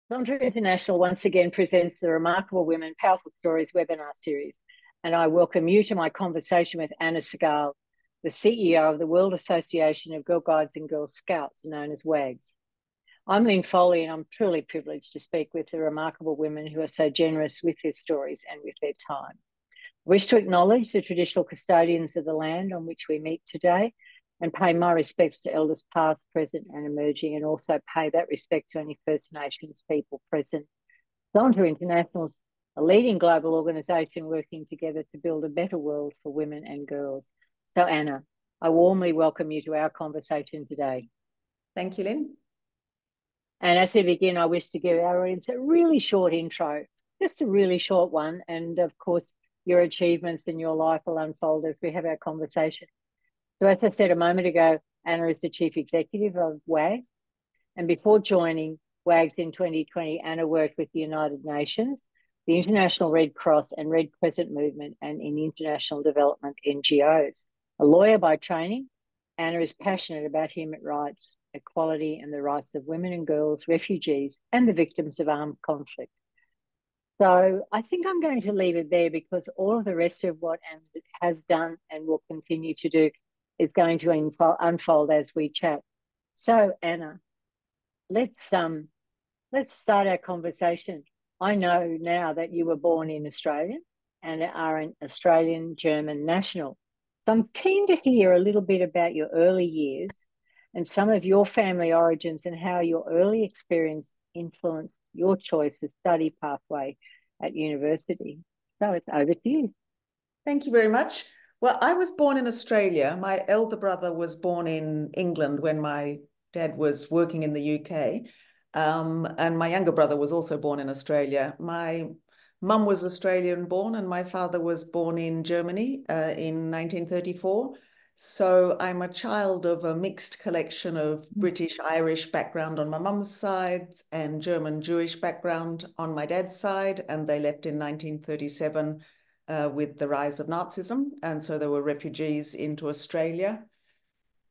Sandra International once again presents the Remarkable Women Powerful Stories webinar series, and I welcome you to my conversation with Anna Segall, the CEO of the World Association of Girl Guides and Girl Scouts, known as WAGGGS. I'm Lynn Foley, and I'm truly privileged to speak with the remarkable women who are so generous with their stories and with their time. I wish to acknowledge the traditional custodians of the land on which we meet today and pay my respects to elders past, present and emerging, and also pay that respect to any First Nations people present. Zonta International is a leading global organisation working together to build a better world for women and girls. So Anna, I warmly welcome you to our conversation today. Thank you, Lynn. And as we begin, I wish to give our audience a really short intro, just a really short one. And of course, your achievements in your life will unfold as we have our conversation. So as I said a moment ago, Anna is the Chief Executive of WAGGGS. And before joining WAGGGS in 2020, Anna worked with the United Nations, the International Red Cross and Red Crescent movement, and in international development NGOs. A lawyer by training, Anna is passionate about human rights, equality and the rights of women and girls, refugees and the victims of armed conflict. So I think I'm going to leave it there because all of the rest of what Anna has done and will continue to do is going to unfold as we chat. So Anna, let's start our conversation. I know now that you were born in Australia and are an Australian German national. So I'm keen to hear a little bit about your early years and some of your family origins and how your early experience influenced your choice of study pathway at university. So it's over to you. Thank you very much. Well, I was born in Australia. My elder brother was born in England when my dad was working in the UK. And my younger brother was also born in Australia. My mum was Australian born and my father was born in Germany in 1934. So I'm a child of a mixed collection of British-Irish background on my mum's side and German-Jewish background on my dad's side. And they left in 1937 with the rise of Nazism. And so there were refugees into Australia.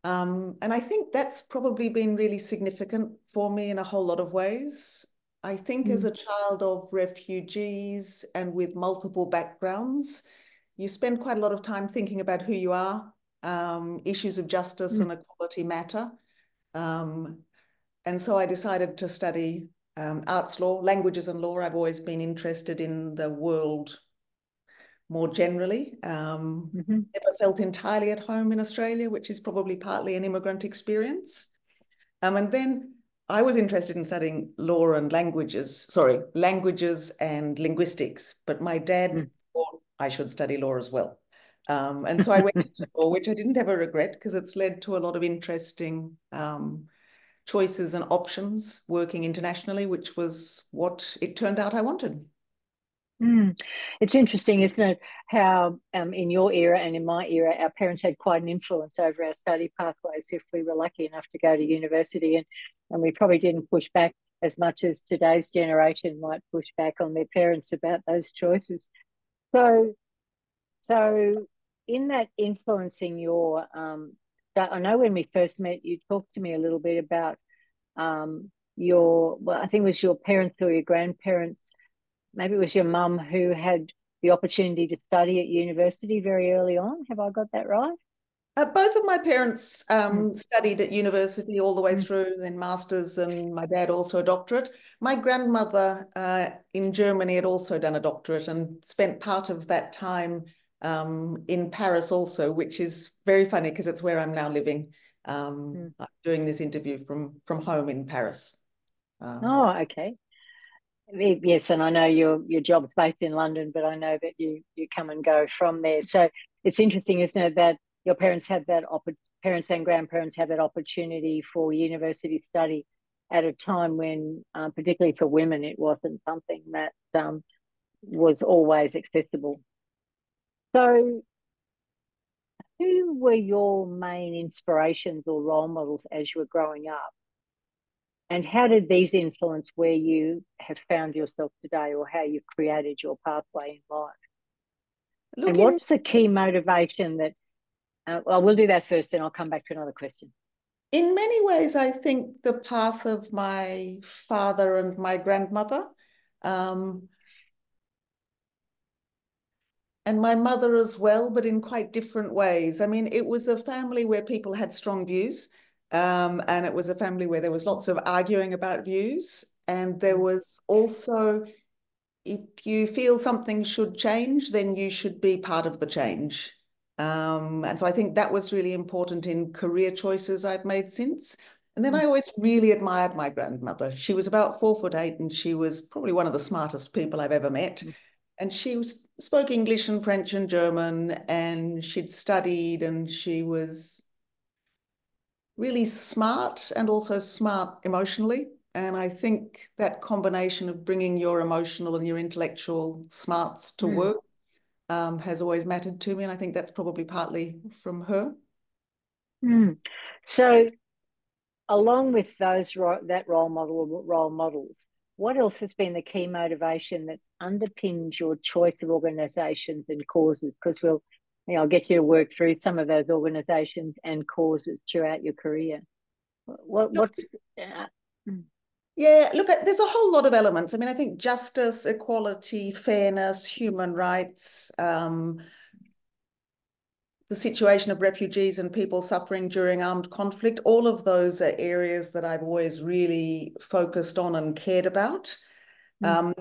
And I think that's probably been really significant for me in a whole lot of ways. I think as a child of refugees and with multiple backgrounds, you spend quite a lot of time thinking about who you are. Issues of justice and equality matter. And so I decided to study arts law, languages and law. I've always been interested in the world more generally. Never felt entirely at home in Australia, which is probably partly an immigrant experience. And then I was interested in studying law and languages and linguistics, but my dad thought I should study law as well. And so I went into law, which I didn't ever regret because it's led to a lot of interesting choices and options working internationally, which was what it turned out I wanted. It's interesting, isn't it, how in your era and in my era, our parents had quite an influence over our study pathways if we were lucky enough to go to university, and we probably didn't push back as much as today's generation might push back on their parents about those choices. So in that influencing your, I know when we first met, you talked to me a little bit about I think it was your parents or your grandparents. Maybe it was your mum who had the opportunity to study at university very early on. Have I got that right? Both of my parents studied at university all the way through, then masters, and my dad also a doctorate. My grandmother in Germany had also done a doctorate and spent part of that time in Paris also, which is very funny because it's where I'm now living. I'm doing this interview from home in Paris. Oh, okay. Yes, and I know your job's based in London, but I know that you come and go from there. So it's interesting, isn't it, that your parents had that parents and grandparents had that opportunity for university study at a time when, particularly for women, it wasn't something that was always accessible. So, who were your main inspirations or role models as you were growing up? And how did these influence where you have found yourself today or how you've created your pathway in life? And what's the key motivation that, well, we'll do that first, then I'll come back to another question. In many ways, I think the path of my father and my grandmother, and my mother as well, but in quite different ways. I mean, it was a family where people had strong views, and it was a family where there was lots of arguing about views. And there was also, if you feel something should change, then you should be part of the change. And so I think that was really important in career choices I've made since. And then I always really admired my grandmother. She was about 4'8", and she was probably one of the smartest people I've ever met. And she spoke English and French and German, and she'd studied, and she was really smart and also smart emotionally. And I think that combination of bringing your emotional and your intellectual smarts to work has always mattered to me. And I think that's probably partly from her. So along with that role model or role models, what else has been the key motivation that's underpinned your choice of organisations and causes? Because I'll get you to work through some of those organisations and causes throughout your career. What's Yeah, look, there's a whole lot of elements. I mean, I think justice, equality, fairness, human rights, the situation of refugees and people suffering during armed conflict, all of those are areas that I've always really focused on and cared about. And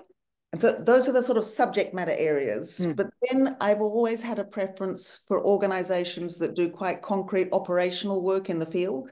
so those are the sort of subject matter areas. But then I've always had a preference for organizations that do quite concrete operational work in the field.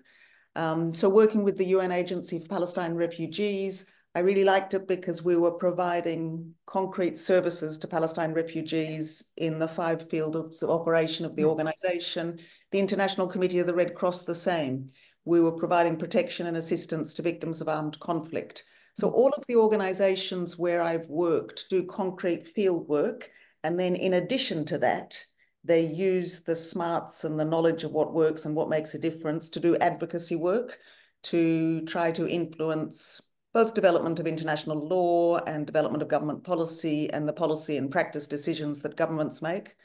So working with the UN Agency for Palestine Refugees, I really liked it because we were providing concrete services to Palestine refugees in the 5 fields of operation of the organization. The International Committee of the Red Cross, the same. We were providing protection and assistance to victims of armed conflict. So all of the organizations where I've worked do concrete field work. And then in addition to that, they use the smarts and the knowledge of what works and what makes a difference to do advocacy work, to try to influence both development of international law and development of government policy and the policy and practice decisions that governments make.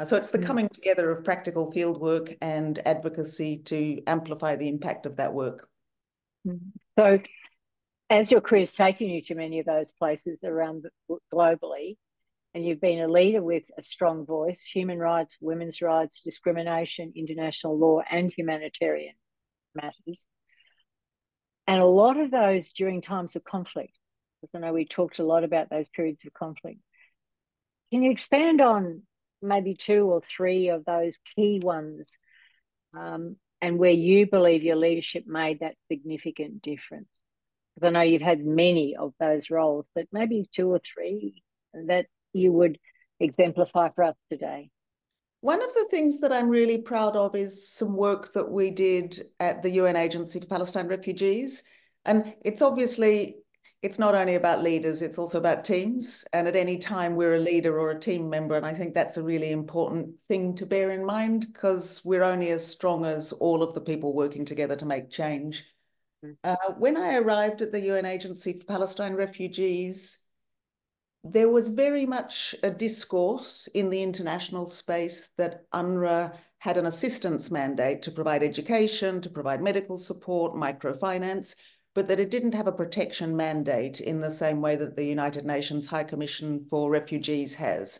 So it's the coming together of practical field work and advocacy to amplify the impact of that work. So as your career's taken you to many of those places around globally, and you've been a leader with a strong voice, human rights, women's rights, discrimination, international law, and humanitarian matters. And a lot of those during times of conflict, because I know we talked a lot about those periods of conflict. Can you expand on maybe 2 or 3 of those key ones, and where you believe your leadership made that significant difference? Because I know you've had many of those roles, but maybe 2 or 3 that you would exemplify for us today. One of the things that I'm really proud of is some work that we did at the UN Agency for Palestine Refugees. And it's not only about leaders, it's also about teams. And at any time we're a leader or a team member. And I think that's a really important thing to bear in mind, because we're only as strong as all of the people working together to make change. When I arrived at the UN Agency for Palestine Refugees, there was very much a discourse in the international space that UNRWA had an assistance mandate to provide education, to provide medical support, microfinance, but that it didn't have a protection mandate in the same way that the United Nations High Commission for Refugees has.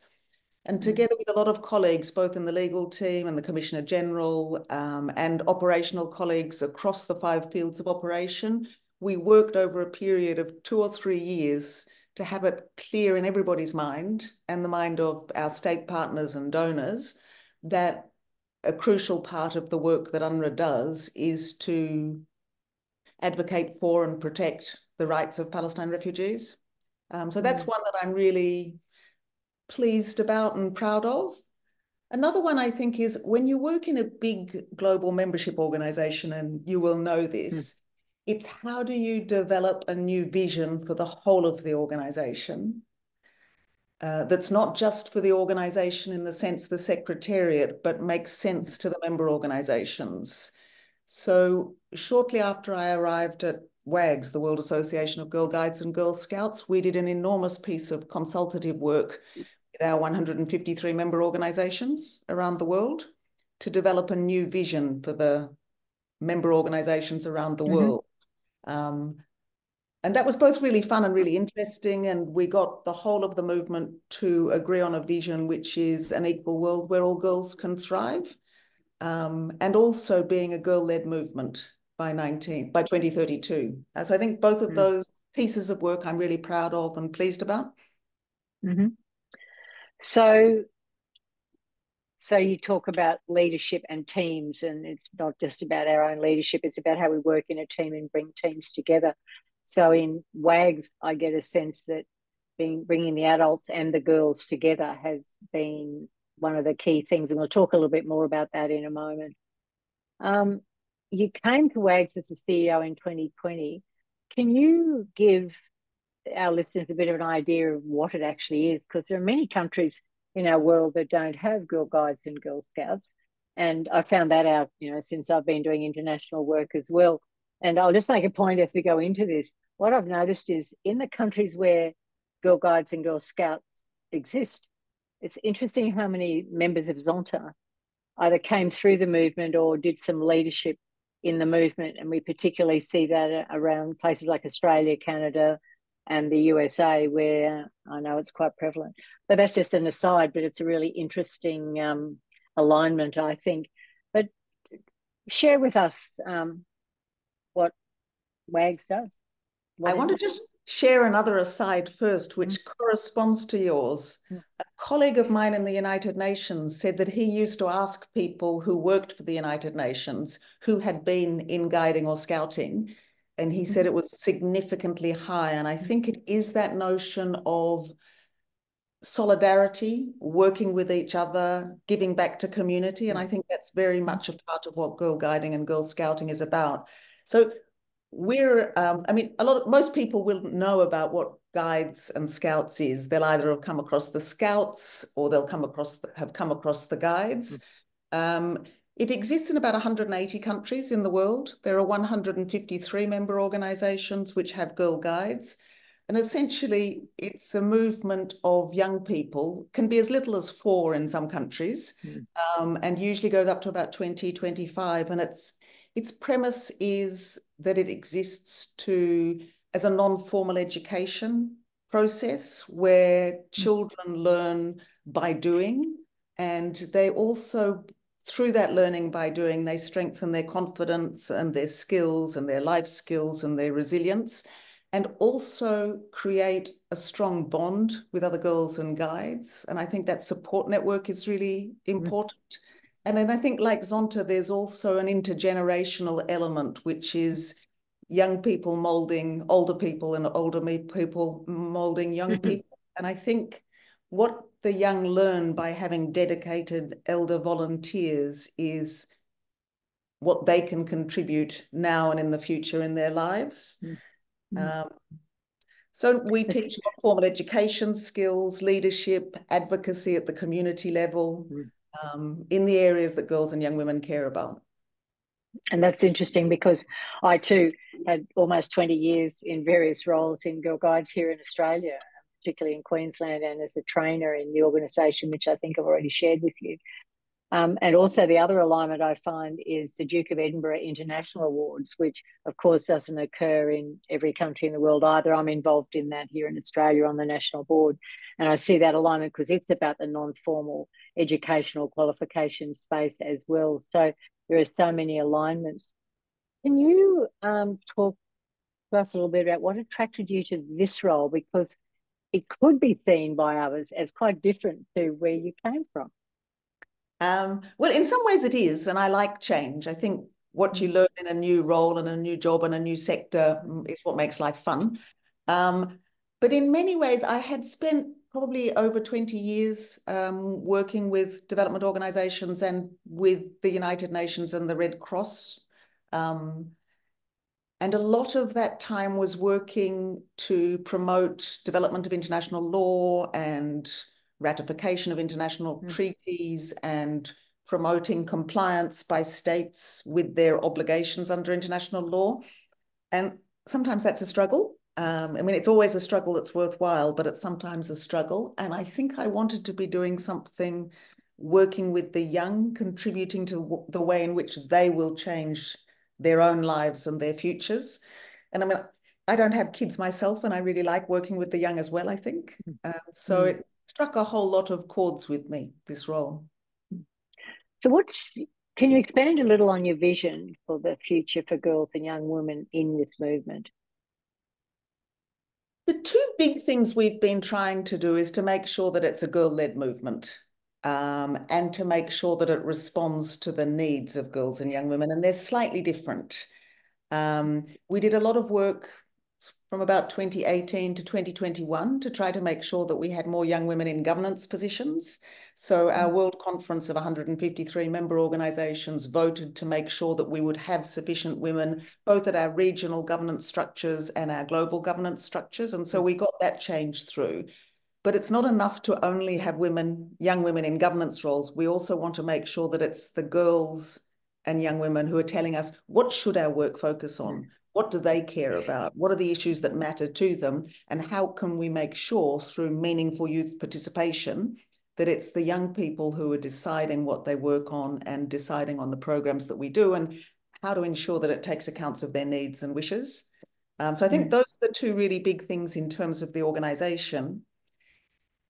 And together with a lot of colleagues, both in the legal team and the Commissioner General, and operational colleagues across the 5 fields of operation, we worked over a period of 2 or 3 years to have it clear in everybody's mind and the mind of our state partners and donors that a crucial part of the work that UNRWA does is to advocate for and protect the rights of Palestine refugees. So that's one that I'm really pleased about and proud of. Another one I think is when you work in a big global membership organization, and you will know this, it's how do you develop a new vision for the whole of the organization that's not just for the organization in the sense the secretariat, but makes sense to the member organizations. So shortly after I arrived at WAGGGS, the World Association of Girl Guides and Girl Scouts, we did an enormous piece of consultative work with our 153 member organizations around the world to develop a new vision for the member organizations around the world. And that was both really fun and really interesting. And we got the whole of the movement to agree on a vision, which is an equal world where all girls can thrive. And also being a girl-led movement by 2032. So I think both of those pieces of work I'm really proud of and pleased about. So you talk about leadership and teams, and it's not just about our own leadership, it's about how we work in a team and bring teams together. So in WAGGGS, I get a sense that bringing the adults and the girls together has been one of the key things, and we'll talk a little bit more about that in a moment. You came to WAGGGS as the CEO in 2020. Can you give our listeners a bit of an idea of what it actually is? Because there are many countries in our world that don't have Girl Guides and Girl Scouts. And I found that out, since I've been doing international work as well. And I'll just make a point as we go into this. What I've noticed is in the countries where Girl Guides and Girl Scouts exist, it's interesting how many members of Zonta either came through the movement or did some leadership in the movement. And we particularly see that around places like Australia, Canada, and the USA, where I know it's quite prevalent. But that's just an aside, but it's a really interesting alignment, I think. But share with us what WAGGGS does. I want to just share another aside first, which corresponds to yours. A colleague of mine in the United Nations said that he used to ask people who worked for the United Nations who had been in guiding or scouting, and he said it was significantly high. And I think it is that notion of solidarity, working with each other, giving back to community. And I think that's very much a part of what Girl Guiding and Girl Scouting is about. So we're, most people will know about what Guides and Scouts is. They'll either have come across the Scouts or they'll have come across the Guides. It exists in about 180 countries in the world. There are 153 member organizations which have Girl Guides. And essentially, it's a movement of young people, can be as little as 4 in some countries, and usually goes up to about 20, 25. And its premise is that it exists as a non-formal education process where children learn by doing, and they also, through that learning by doing, they strengthen their confidence and their skills and their life skills and their resilience, and also create a strong bond with other girls and guides. And I think that support network is really important. And then I think, like Zonta, there's also an intergenerational element, which is young people molding older people and older people molding young people. And I think what the young learn by having dedicated elder volunteers is what they can contribute now and in the future in their lives. So we teach formal education skills, leadership, advocacy at the community level, in the areas that girls and young women care about. And that's interesting because I too had almost 20 years in various roles in Girl Guides here in Australia, particularly in Queensland, and as a trainer in the organisation, which I think I've already shared with you. And also the other alignment I find is the Duke of Edinburgh International Awards, which of course doesn't occur in every country in the world either. I'm involved in that here in Australia on the national board. And I see that alignment because it's about the non-formal educational qualification space as well. So there are so many alignments. Can you talk to us a little bit about what attracted you to this role? Because it could be seen by others as quite different to where you came from. Well, in some ways it is, and I like change. I think what you learn in a new role and a new job and a new sector is what makes life fun. But in many ways, I had spent probably over 20 years working with development organizations and with the United Nations and the Red Cross. And a lot of that time was working to promote development of international law and ratification of international treaties and promoting compliance by states with their obligations under international law. And sometimes that's a struggle. It's always a struggle that's worthwhile, but it's sometimes a struggle. And I think I wanted to be doing something, working with the young, contributing to the way in which they will change their own lives and their futures. And I mean, I don't have kids myself, and I really like working with the young as well, I think. So it struck a whole lot of chords with me, this role. So can you expand a little on your vision for the future for girls and young women in this movement? The two big things we've been trying to do is to make sure that it's a girl-led movement, and to make sure that it responds to the needs of girls and young women, and they're slightly different. We did a lot of work from about 2018 to 2021 to try to make sure that we had more young women in governance positions. So our World Conference of 153 member organisations voted to make sure that we would have sufficient women both at our regional governance structures and our global governance structures. And so we got that change through. But it's not enough to only have women, young women in governance roles. We also want to make sure that it's the girls and young women who are telling us, what should our work focus on? What do they care about? What are the issues that matter to them? And how can we make sure through meaningful youth participation that it's the young people who are deciding what they work on and deciding on the programs that we do, and how to ensure that it takes account of their needs and wishes. So I think those are the two really big things in terms of the organisation.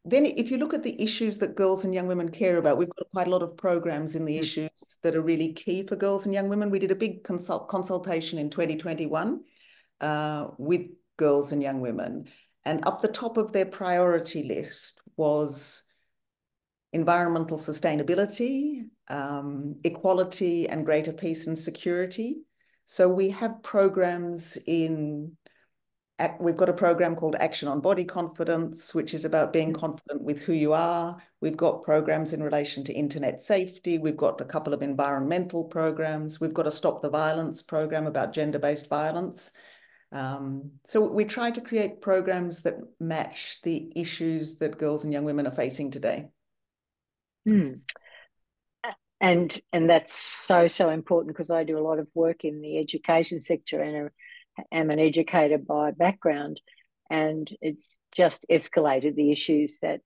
Then if you look at the issues that girls and young women care about, we've got quite a lot of programs in the issues that are really key for girls and young women. We did a big consultation in 2021 with girls and young women. And up the top of their priority list was environmental sustainability, equality, and greater peace and security. So we have programs we've got a program called Action on Body Confidence, which is about being confident with who you are. We've got programs in relation to internet safety. We've got a couple of environmental programs. We've got a Stop the Violence program about gender-based violence. So we try to create programs that match the issues that girls and young women are facing today. And that's so important, because I do a lot of work in the education sector and am an educator by background, and it's just escalated the issues that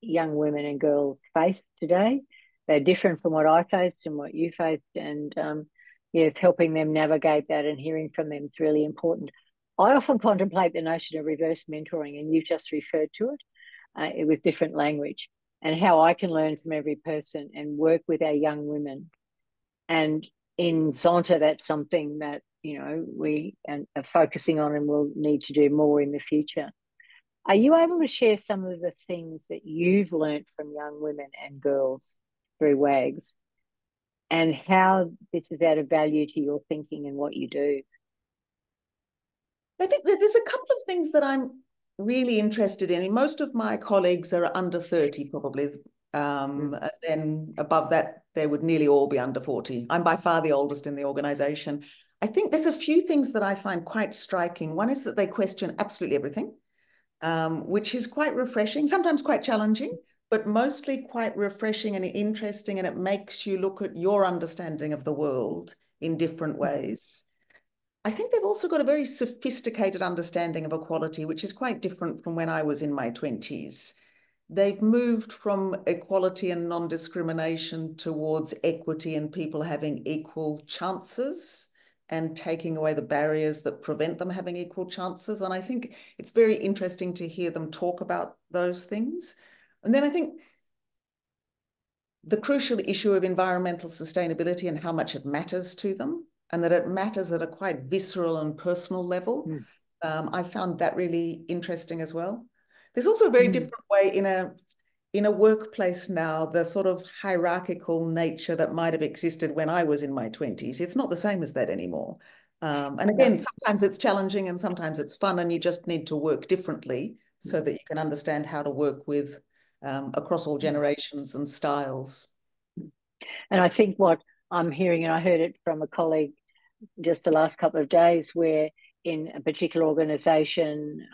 young women and girls face today. They're different from what I faced and what you faced, and yes, helping them navigate that and hearing from them is really important. I often contemplate the notion of reverse mentoring, and you've just referred to it with different language, and how I can learn from every person and work with our young women. And in Zonta, that's something that, you know, we are focusing on and will need to do more in the future. Are you able to share some of the things that you've learned from young women and girls through WAGGGS, and how this has added value to your thinking and what you do? I think that there's a couple of things that I'm really interested in. Most of my colleagues are under 30 probably. And then above that, they would nearly all be under 40. I'm by far the oldest in the organisation. I think there's a few things that I find quite striking. One is that they question absolutely everything, which is quite refreshing, sometimes quite challenging, but mostly quite refreshing and interesting. And it makes you look at your understanding of the world in different ways. I think they've also got a very sophisticated understanding of equality, which is quite different from when I was in my 20s. They've moved from equality and non-discrimination towards equity and people having equal chances, and taking away the barriers that prevent them having equal chances. And I think it's very interesting to hear them talk about those things. And then I think the crucial issue of environmental sustainability and how much it matters to them, and that it matters at a quite visceral and personal level. I found that really interesting as well. There's also a very different way in a workplace now, the sort of hierarchical nature that might have existed when I was in my 20s. It's not the same as that anymore. And again, sometimes it's challenging and sometimes it's fun, and you just need to work differently so that you can understand how to work with across all generations and styles. And I think what I'm hearing, and I heard it from a colleague just the last couple of days, where in a particular organisation,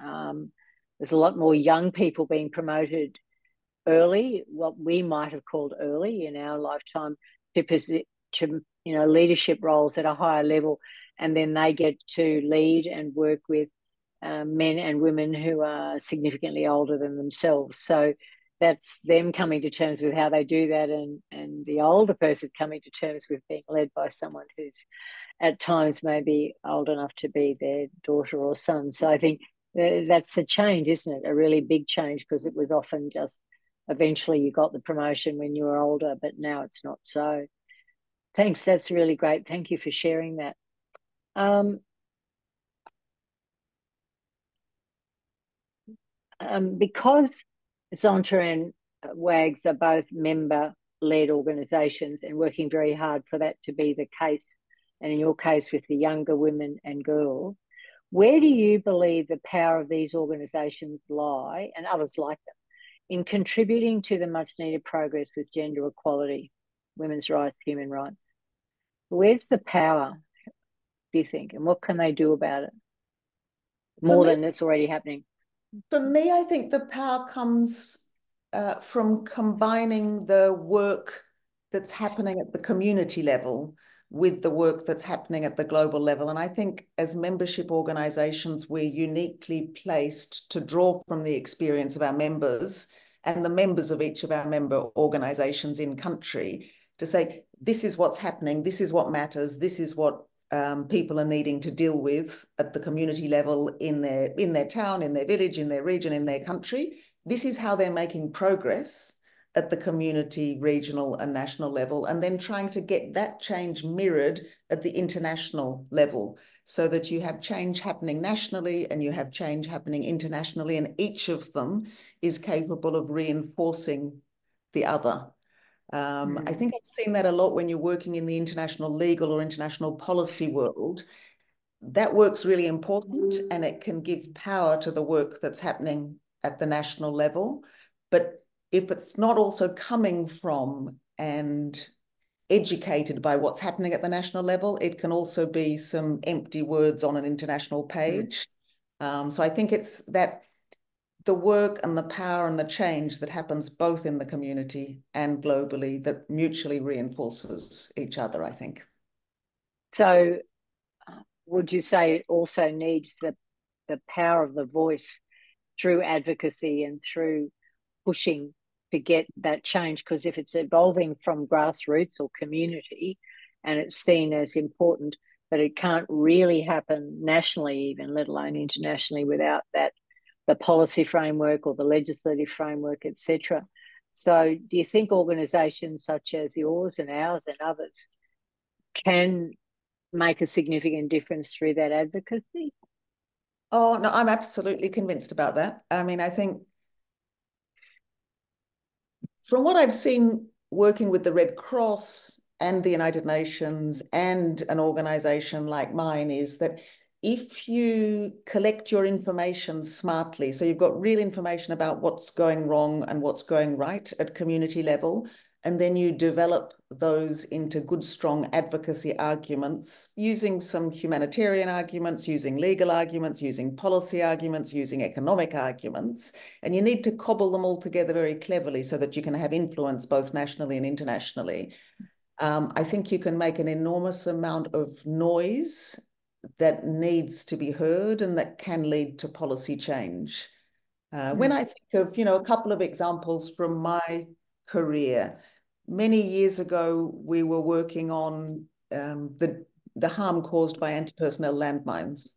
there's a lot more young people being promoted early, what we might have called early in our lifetime, to leadership roles at a higher level, and then they get to lead and work with men and women who are significantly older than themselves. So that's them coming to terms with how they do that, and the older person coming to terms with being led by someone who's at times maybe old enough to be their daughter or son. So I think that's a change, isn't it? A really big change, because it was often just eventually you got the promotion when you were older, but now it's not so. Thanks, that's really great. Thank you for sharing that. Because Zonta and WAGGGS are both member-led organisations and working very hard for that to be the case, and in your case with the younger women and girls, where do you believe the power of these organisations lie, and others like them, in contributing to the much-needed progress with gender equality, women's rights, human rights? Where's the power, do you think, and what can they do about it, more than it's already happening? For me, I think the power comes from combining the work that's happening at the community level with the work that's happening at the global level. And I think as membership organisations, we're uniquely placed to draw from the experience of our members and the members of each of our member organisations in country to say, this is what's happening, this is what matters, this is what people are needing to deal with at the community level in their town, in their village, in their region, in their country. This is how they're making progress at the community, regional and national level, and then trying to get that change mirrored at the international level so that you have change happening nationally and you have change happening internationally, and each of them is capable of reinforcing the other. I think I've seen that a lot when you're working in the international legal or international policy world. That work's really important and it can give power to the work that's happening at the national level. But if it's not also coming from and educated by what's happening at the national level, it can also be some empty words on an international page. So I think it's that the work and the power and the change that happens both in the community and globally that mutually reinforces each other, I think. So would you say it also needs the power of the voice through advocacy and through pushing to get that change? Because if it's evolving from grassroots or community and it's seen as important, but it can't really happen nationally even, let alone internationally, without that, the policy framework or the legislative framework, etc. So do you think organisations such as yours and ours and others can make a significant difference through that advocacy? Oh, no, I'm absolutely convinced about that. I mean, I think from what I've seen working with the Red Cross and the United Nations and an organisation like mine is that if you collect your information smartly, so you've got real information about what's going wrong and what's going right at community level, and then you develop those into good, strong advocacy arguments, using some humanitarian arguments, using legal arguments, using policy arguments, using economic arguments, and you need to cobble them all together very cleverly so that you can have influence both nationally and internationally. I think you can make an enormous amount of noise that needs to be heard and that can lead to policy change. When I think of, a couple of examples from my career, many years ago, we were working on the harm caused by anti-personnel landmines.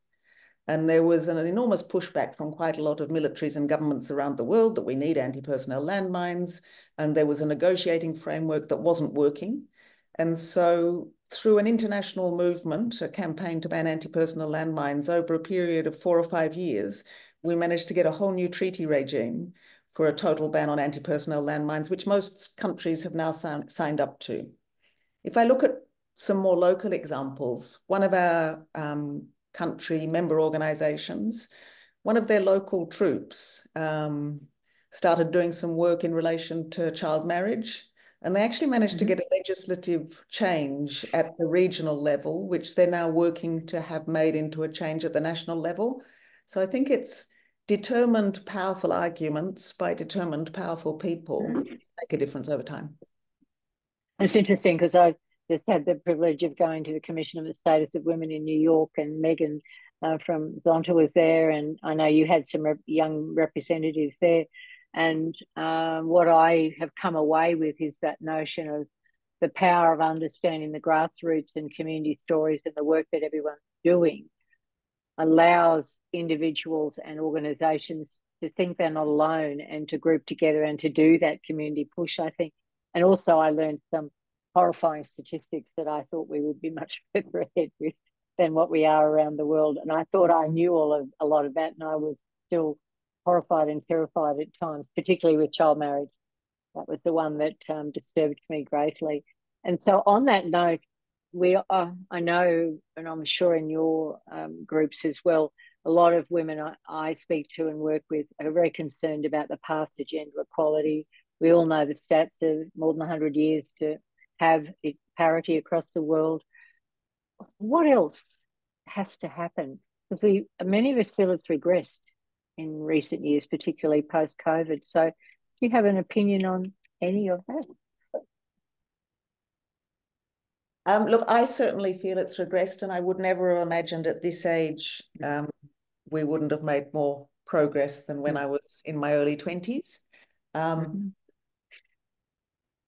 And there was an enormous pushback from quite a lot of militaries and governments around the world that we need anti-personnel landmines. And there was a negotiating framework that wasn't working. And so through an international movement, a campaign to ban anti-personnel landmines over a period of 4 or 5 years, we managed to get a whole new treaty regime for a total ban on anti-personnel landmines, which most countries have now signed up to. If I look at some more local examples, one of our country member organisations, one of their local troops started doing some work in relation to child marriage. And they actually managed to get a legislative change at the regional level, which they're now working to have made into a change at the national level. So I think it's determined, powerful arguments by determined, powerful people make a difference over time. It's interesting because I just had the privilege of going to the Commission of the Status of Women in New York, and Megan from Zonta was there, and I know you had some young representatives there. And what I have come away with is that notion of the power of understanding the grassroots and community stories and the work that everyone's doing allows individuals and organisations to think they're not alone and to group together and to do that community push, I think. And also I learned some horrifying statistics that I thought we would be much further ahead with than what we are around the world. And I thought I knew a lot of that, and I was still horrified and terrified at times, particularly with child marriage. That was the one that disturbed me greatly. And so on that note, I know, and I'm sure in your groups as well, a lot of women I speak to and work with are very concerned about the path to gender equality. We all know the stats of more than 100 years to have parity across the world. What else has to happen? Because many of us feel it's regressed in recent years, particularly post-COVID. So do you have an opinion on any of that? Look, I certainly feel it's regressed, and I would never have imagined at this age we wouldn't have made more progress than when I was in my early 20s. I mean,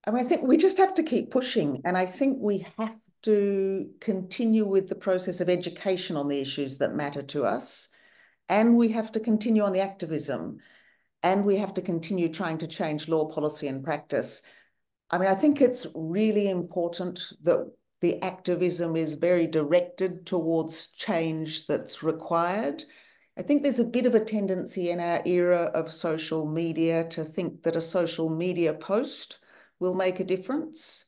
I think we just have to keep pushing, and I think we have to continue with the process of education on the issues that matter to us, and we have to continue on the activism, and we have to continue trying to change law, policy, and practice. I mean, I think it's really important that the activism is very directed towards change that's required. I think there's a bit of a tendency in our era of social media to think that a social media post will make a difference.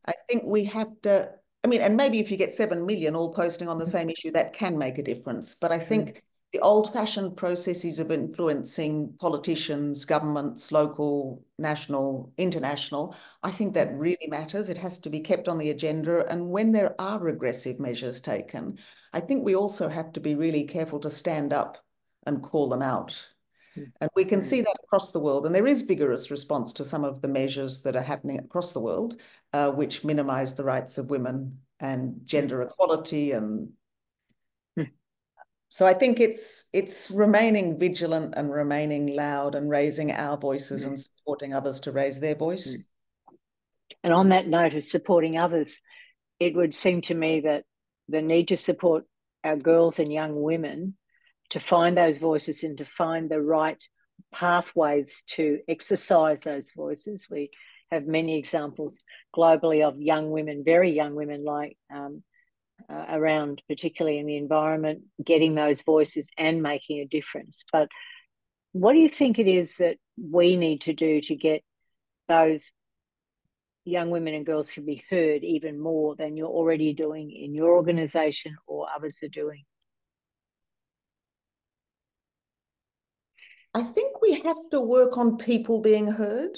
I think we have to, I mean, and maybe if you get 7 million all posting on the same issue, that can make a difference. But I think the old-fashioned processes of influencing politicians, governments, local, national, international, I think that really matters. It has to be kept on the agenda. And when there are regressive measures taken, I think we also have to be really careful to stand up and call them out. And we can see that across the world. And there is vigorous response to some of the measures that are happening across the world, which minimize the rights of women and gender equality. And so I think it's remaining vigilant and remaining loud and raising our voices and supporting others to raise their voice. And on that note of supporting others, it would seem to me that the need to support our girls and young women to find those voices and to find the right pathways to exercise those voices. We have many examples globally of young women, very young women, like around, particularly in the environment, getting those voices and making a difference. But what do you think it is that we need to do to get those young women and girls to be heard even more than you're already doing in your organisation or others are doing? I think we have to work on people being heard.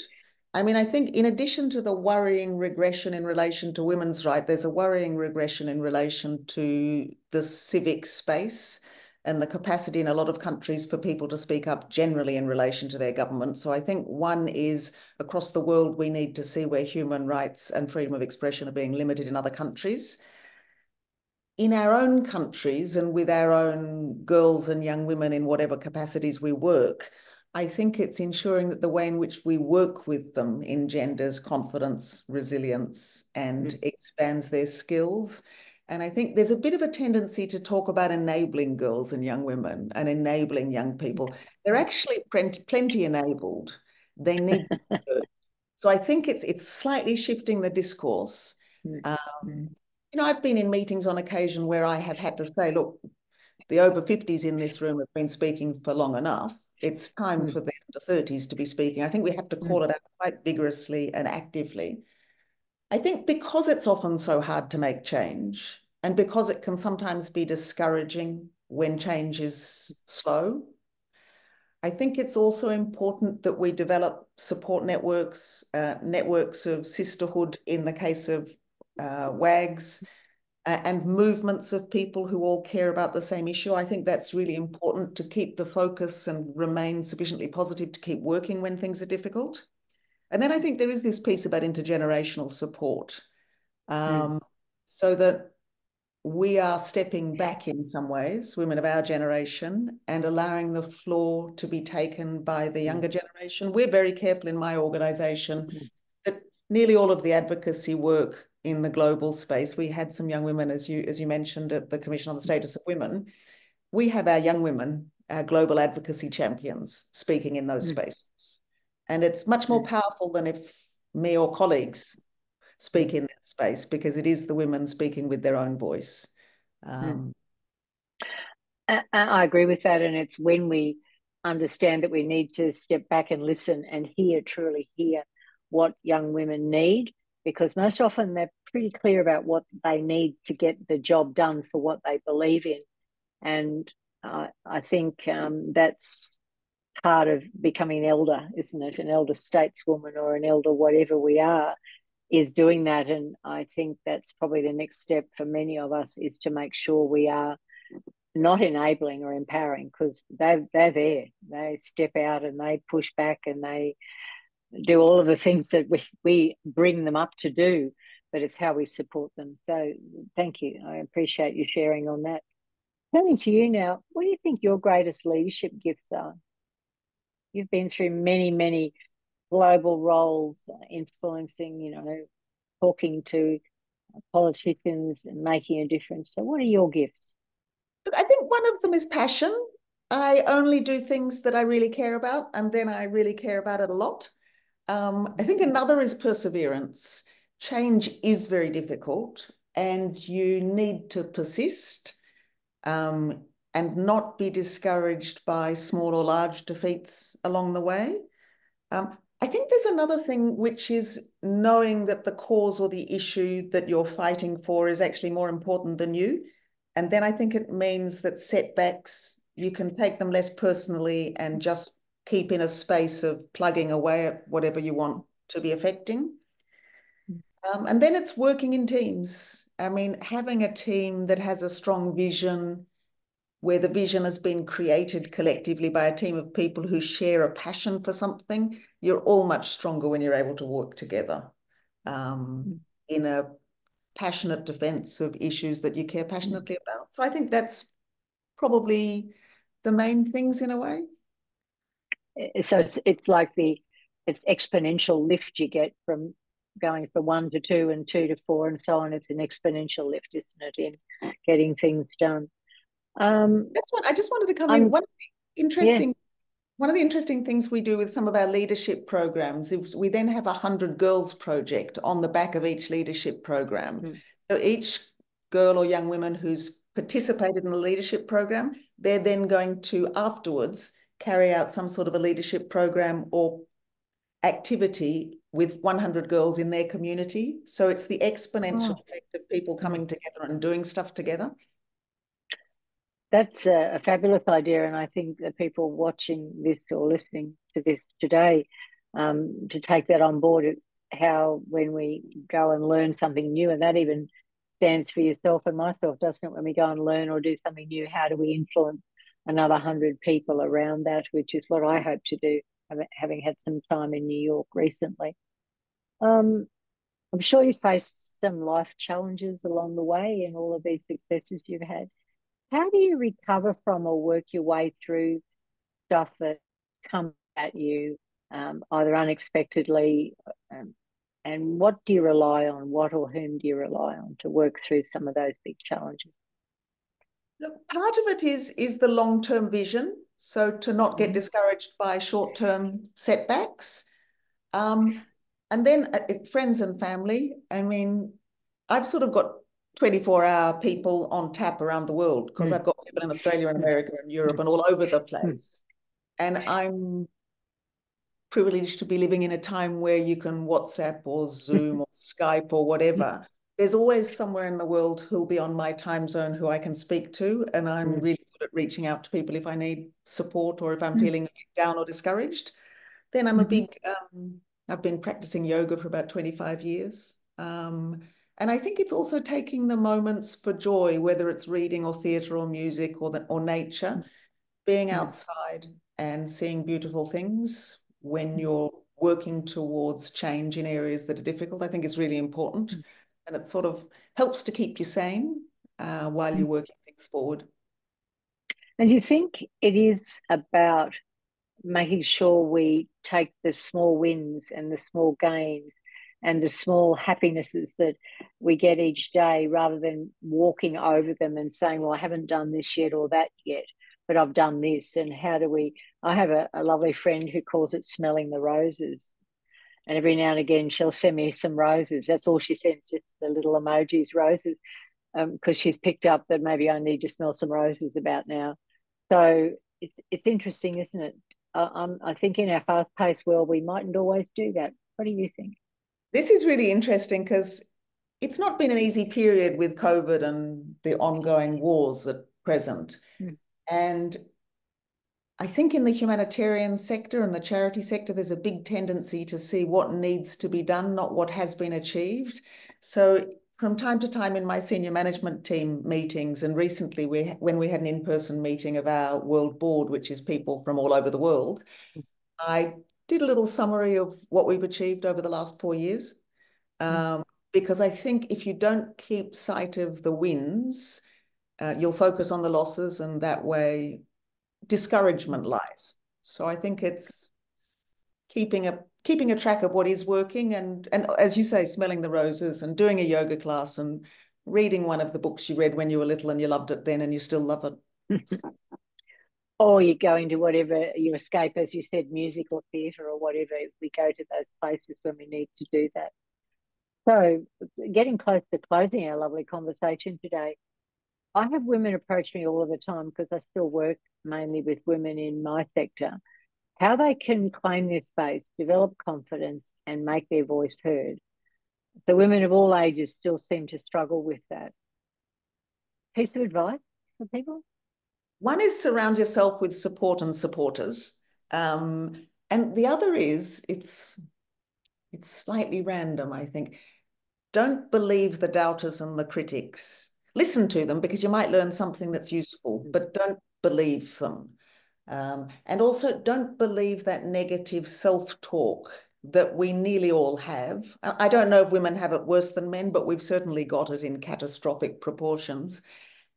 I mean, I think in addition to the worrying regression in relation to women's rights, there's a worrying regression in relation to the civic space and the capacity in a lot of countries for people to speak up generally in relation to their government. So I think one is across the world, we need to see where human rights and freedom of expression are being limited in other countries. In our own countries and with our own girls and young women in whatever capacities we work, I think it's ensuring that the way in which we work with them engenders confidence, resilience, and expands their skills. And I think there's a bit of a tendency to talk about enabling girls and young women and enabling young people. They're actually plenty enabled. They need to be heard. So I think it's slightly shifting the discourse. You know, I've been in meetings on occasion where I have had to say, look, the over 50s in this room have been speaking for long enough. It's time for the under 30s to be speaking. I think we have to call it out quite vigorously and actively. I think because it's often so hard to make change and because it can sometimes be discouraging when change is slow, I think it's also important that we develop support networks, networks of sisterhood in the case of WAGGGS, and movements of people who all care about the same issue. I think that's really important to keep the focus and remain sufficiently positive to keep working when things are difficult. And then I think there is this piece about intergenerational support, so that we are stepping back in some ways, women of our generation, and allowing the floor to be taken by the younger generation. We're very careful in my organisation that nearly all of the advocacy work in the global space, we had some young women, as you mentioned, at the Commission on the Status of Women. We have our young women, our global advocacy champions, speaking in those spaces. And it's much more powerful than if me or colleagues speak in that space, because it is the women speaking with their own voice. I agree with that. And it's when we understand that we need to step back and listen and hear, truly hear what young women need, because most often they're pretty clear about what they need to get the job done for what they believe in. And I think that's part of becoming an elder, isn't it? An elder stateswoman or an elder whatever we are, is doing that. And I think that's probably the next step for many of us, is to make sure we are not enabling or empowering, because they're there. They step out and they push back and they do all of the things that we bring them up to do, but it's how we support them. So thank you. I appreciate you sharing on that. Turning to you now, what do you think your greatest leadership gifts are? You've been through many, many global roles, influencing, talking to politicians and making a difference. So what are your gifts? Look, I think one of them is passion. I only do things that I really care about, and then I really care about it a lot. I think another is perseverance. Change is very difficult, and you need to persist and not be discouraged by small or large defeats along the way. I think there's another thing, which is knowing that the cause or the issue that you're fighting for is actually more important than you. And then I think it means that setbacks, you can take them less personally and just keep in a space of plugging away at whatever you want to be affecting. And then it's working in teams. I mean, having a team that has a strong vision, where the vision has been created collectively by a team of people who share a passion for something, you're all much stronger when you're able to work together in a passionate defense of issues that you care passionately about. So I think that's probably the main things in a way. So it's like it's exponential lift you get from going from 1 to 2 and 2 to 4 and so on. It's an exponential lift, isn't it, in getting things done? That's what I just wanted to come in. One of the interesting things we do with some of our leadership programs is we then have 100 Girls project on the back of each leadership program. So each girl or young woman who's participated in a leadership program, they're then going to afterwards carry out some sort of a leadership program or activity with 100 girls in their community. So it's the exponential effect of people coming together and doing stuff together. That's a fabulous idea, and I think that people watching this or listening to this today, to take that on board. It's how when we go and learn something new, and that even stands for yourself and myself, doesn't it? When we go and learn or do something new, how do we influence another 100 people around that, which is what I hope to do, having had some time in New York recently. I'm sure you faced some life challenges along the way in all of these successes you've had. How do you recover from or work your way through stuff that comes at you either unexpectedly? And what do you rely on? What or whom do you rely on to work through some of those big challenges? Look, part of it is the long-term vision. So to not get discouraged by short-term setbacks. And then friends and family. I mean, I've sort of got 24-hour people on tap around the world, because I've got people in Australia and America and Europe and all over the place. And I'm privileged to be living in a time where you can WhatsApp or Zoom or Skype or whatever. There's always somewhere in the world who'll be on my time zone who I can speak to. And I'm really good at reaching out to people if I need support or if I'm feeling down or discouraged. Then I'm a big, I've been practicing yoga for about 25 years. And I think it's also taking the moments for joy, whether it's reading or theatre or music or nature, being outside and seeing beautiful things when you're working towards change in areas that are difficult, I think is really important. And it sort of helps to keep you sane. while you're working things forward. And you think it is about making sure we take the small wins and the small gains and the small happinesses that we get each day, rather than walking over them and saying, well, I haven't done this yet or that yet, but I've done this. And how do we, I have a lovely friend who calls it smelling the roses. And every now and again, she'll send me some roses. That's all she sends, just the little emojis, roses, because she's picked up that maybe I need to smell some roses about now. So it's interesting, isn't it? I think in our fast-paced world, we mightn't always do that. What do you think? This is really interesting because it's not been an easy period with COVID and the ongoing wars at present. Mm. And I think in the humanitarian sector and the charity sector, there's a big tendency to see what needs to be done, not what has been achieved. So from time to time in my senior management team meetings, and recently when we had an in-person meeting of our world board, which is people from all over the world, I did a little summary of what we've achieved over the last 4 years. Because I think if you don't keep sight of the wins, you'll focus on the losses, and that way discouragement lies. So I think it's keeping a track of what is working, and as you say, smelling the roses and doing a yoga class and reading one of the books you read when you were little and you loved it then and you still love it. Or you go into whatever you escape, as you said, music or theatre or whatever. We go to those places when we need to do that. So getting close to closing our lovely conversation today, I have women approach me all of the time, because I still work mainly with women in my sector, how they can claim their space, develop confidence, and make their voice heard. The women of all ages still seem to struggle with that. Piece of advice for people? One is surround yourself with support and supporters. And the other is, it's slightly random, I think. Don't believe the doubters and the critics. Listen to them because you might learn something that's useful, but don't believe them. And also don't believe that negative self-talk that we nearly all have. I don't know if women have it worse than men, but we've certainly got it in catastrophic proportions.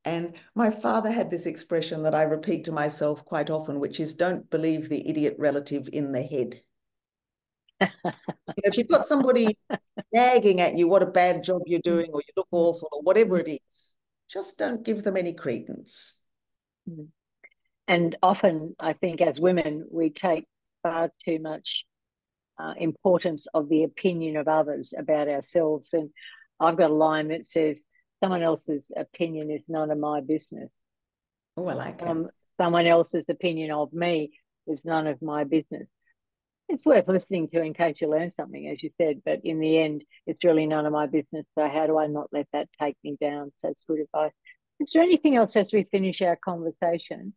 And my father had this expression that I repeat to myself quite often, which is, don't believe the idiot relative in the head. If you've got somebody nagging at you what a bad job you're doing, or you look awful, or whatever it is, just don't give them any credence. And often, I think, as women, we take far too much importance of the opinion of others about ourselves. And I've got a line that says, someone else's opinion is none of my business. Oh, I like it. Someone else's opinion of me is none of my business. It's worth listening to in case you learn something, as you said, but in the end, it's really none of my business. So how do I not let that take me down? So it's good advice. Is there anything else as we finish our conversation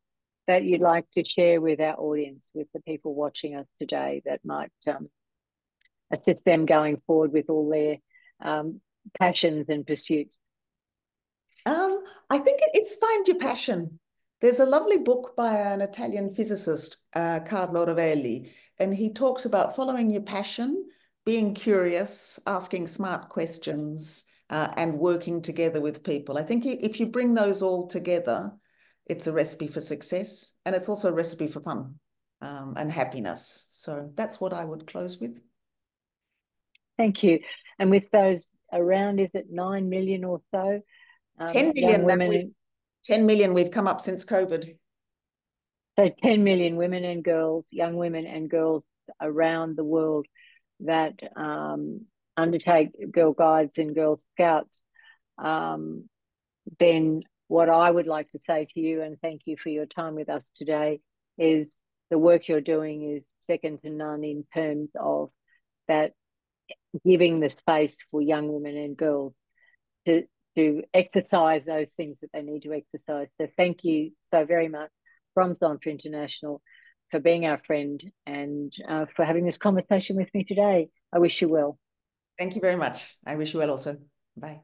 that you'd like to share with our audience, with the people watching us today, that might assist them going forward with all their passions and pursuits? I think it's find your passion. There's a lovely book by an Italian physicist, Carlo Rovelli, and he talks about following your passion, being curious, asking smart questions, and working together with people. I think if you bring those all together, it's a recipe for success, and it's also a recipe for fun and happiness. So that's what I would close with. Thank you. And with those around, is it 9 million or so? 10 million, young women. 10 million we've come up since COVID. So 10 million women and girls, young women and girls around the world that undertake Girl Guides and Girl Scouts. Then what I would like to say to you, and thank you for your time with us today, is the work you're doing is second to none in terms of that, giving the space for young women and girls to exercise those things that they need to exercise. So thank you so very much from Zontra International for being our friend and for having this conversation with me today. I wish you well. Thank you very much. I wish you well also. Bye.